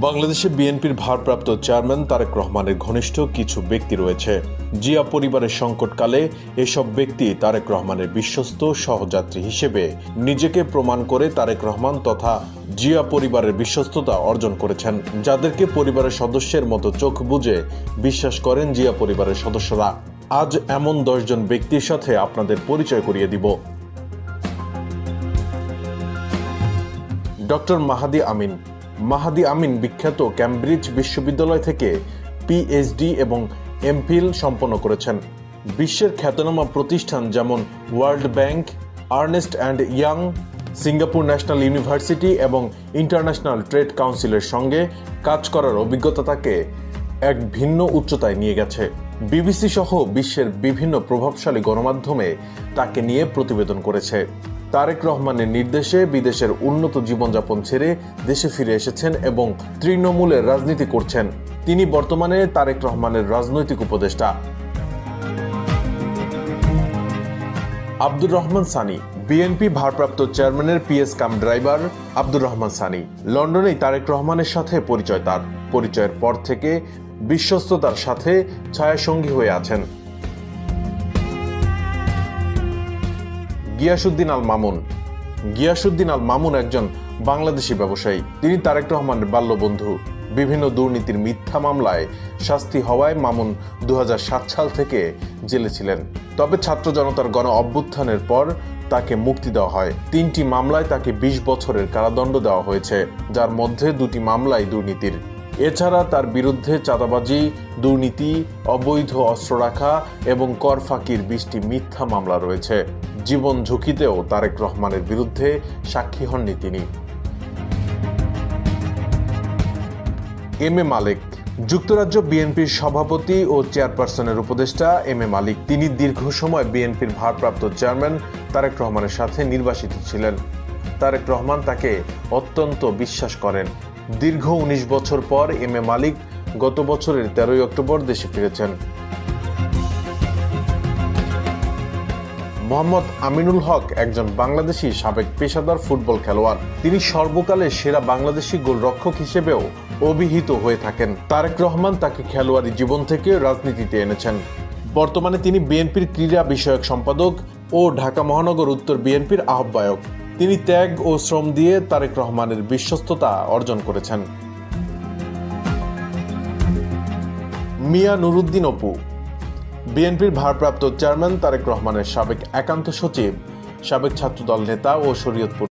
বাংলাদেশে বিএনপির ভারপ্রাপ্ত চেয়ারম্যান তারেক রহমানের ঘনিষ্ঠ কিছু ব্যক্তি রয়েছে। জিয়া পরিবারের সংকটকালে এসব ব্যক্তি তারেক রহমানের বিশ্বস্ত সহযাত্রী হিসেবে নিজেকে প্রমাণ করে তারেক রহমান তথা জিয়া পরিবারের বিশ্বস্ততা অর্জন করেছেন, যাদেরকে পরিবারের সদস্যের মতো চোখ বুজে বিশ্বাস করেন জিয়া পরিবারের সদস্যরা। আজ এমন 10 জন ব্যক্তির সাথে আপনাদের পরিচয় করিয়ে দিব। ডক্টর মাহাদি আমিন। মাহাদি আমিন বিখ্যাত ক্যামব্রিজ বিশ্ববিদ্যালয় থেকে পিএইচডি এবং এমফিল সম্পন্ন করেছেন। বিশ্বের খ্যাতনামা প্রতিষ্ঠান যেমন world bank, Ernst and Young, Singapore national university এবং ইন্টারন্যাশনাল ট্রেড কাউন্সিলের সঙ্গে কাজ করার অভিজ্ঞতা তাকে এক ভিন্ন উচ্চতায় নিয়ে গেছে। বিবিসি সহ বিশ্বের বিভিন্ন প্রভাবশালী গণমাধ্যমে তাকে নিয়ে প্রতিবেদন করেছে। তারেক রহমানের নির্দেশে বিদেশের উন্নত জীবনযাপন ছেড়ে দেশে ফিরে এসেছেন এবং তৃণমূলের রাজনীতি করছেন। তিনি বর্তমানে তারেক রহমানের রাজনৈতিক উপদেষ্টা। আব্দুর রহমান সানি। বিএনপি ভারপ্রাপ্ত চেয়ারম্যানের PS cum driver Abdur Rahman Sunny লন্ডনেই Tarique রহমানের সাথে পরিচয়। তার পরিচয়ের পর থেকে বিশ্বস্ততার সাথে ছায়াসঙ্গী হয়ে আছেন। গিয়াসউদ্দিন আল মামুন। গিয়াসউদ্দিন আল মামুন একজন বাংলাদেশি ব্যবসায়ী। তিনি তারেক রহমানের বাল্যবন্ধু। বিভিন্ন দুর্নীতির মিথ্যা মামলায় শাস্তি হওয়ায় মামুন 2007 সাল থেকে জেলে ছিলেন। তবে ছাত্র জনতার গণ অভ্যুত্থানের পর তাকে মুক্তি দেওয়া হয়। 3টি মামলায় তাকে 20 বছরের কারাদণ্ড দেওয়া হয়েছে, যার মধ্যে 2টি মামলায় দুর্নীতির। এছাড়া তার বিরুদ্ধে চাঁদাবাজি, দুর্নীতি, অবৈধ অস্ত্র রাখা এবং কর ফাঁকির 20টি মিথ্যা মামলা রয়েছে। জীবন ঝুঁকিতেও তারেক রহমানের বিরুদ্ধে সাক্ষী হননি তিনি। এম এ মালিক। যুক্তরাজ্য বিএনপির সভাপতি ও চেয়ারপারসনের উপদেষ্টা এম এ মালিক। তিনি দীর্ঘ সময় বিএনপির ভারপ্রাপ্ত চেয়ারম্যান তারেক রহমানের সাথে নির্বাসিত ছিলেন। তারেক রহমান তাকে অত্যন্ত বিশ্বাস করেন। দীর্ঘ 19 বছর পর এম এ মালিক গত বছরের 13 অক্টোবর দেশে ফিরেছেন। মোহাম্মদ আমিনুল হক একজন বাংলাদেশি সাবেক পেশাদার ফুটবল খেলোয়াড়। তিনি সর্বকালের সেরা বাংলাদেশি গোলরক্ষক হিসেবেও অভিহিত হয়ে থাকেন। তারেক রহমান তাকে খেলোয়াড়ি জীবন থেকে রাজনীতিতে এনেছেন। বর্তমানে তিনি বিএনপির ক্রীড়া বিষয়ক সম্পাদক ও ঢাকা মহানগর উত্তর বিএনপির আহ্বায়ক। তিনি ত্যাগ ও শ্রম দিয়ে তারেক রহমানের বিশ্বস্ততা অর্জন করেছেন। মিয়া নুরুদ্দিন অপু। বিএনপির ভারপ্রাপ্ত চেয়ারম্যান তারেক রহমানের সাবেক একান্ত সচিব, সাবেক ছাত্রদল নেতা ও শরীয়তপুর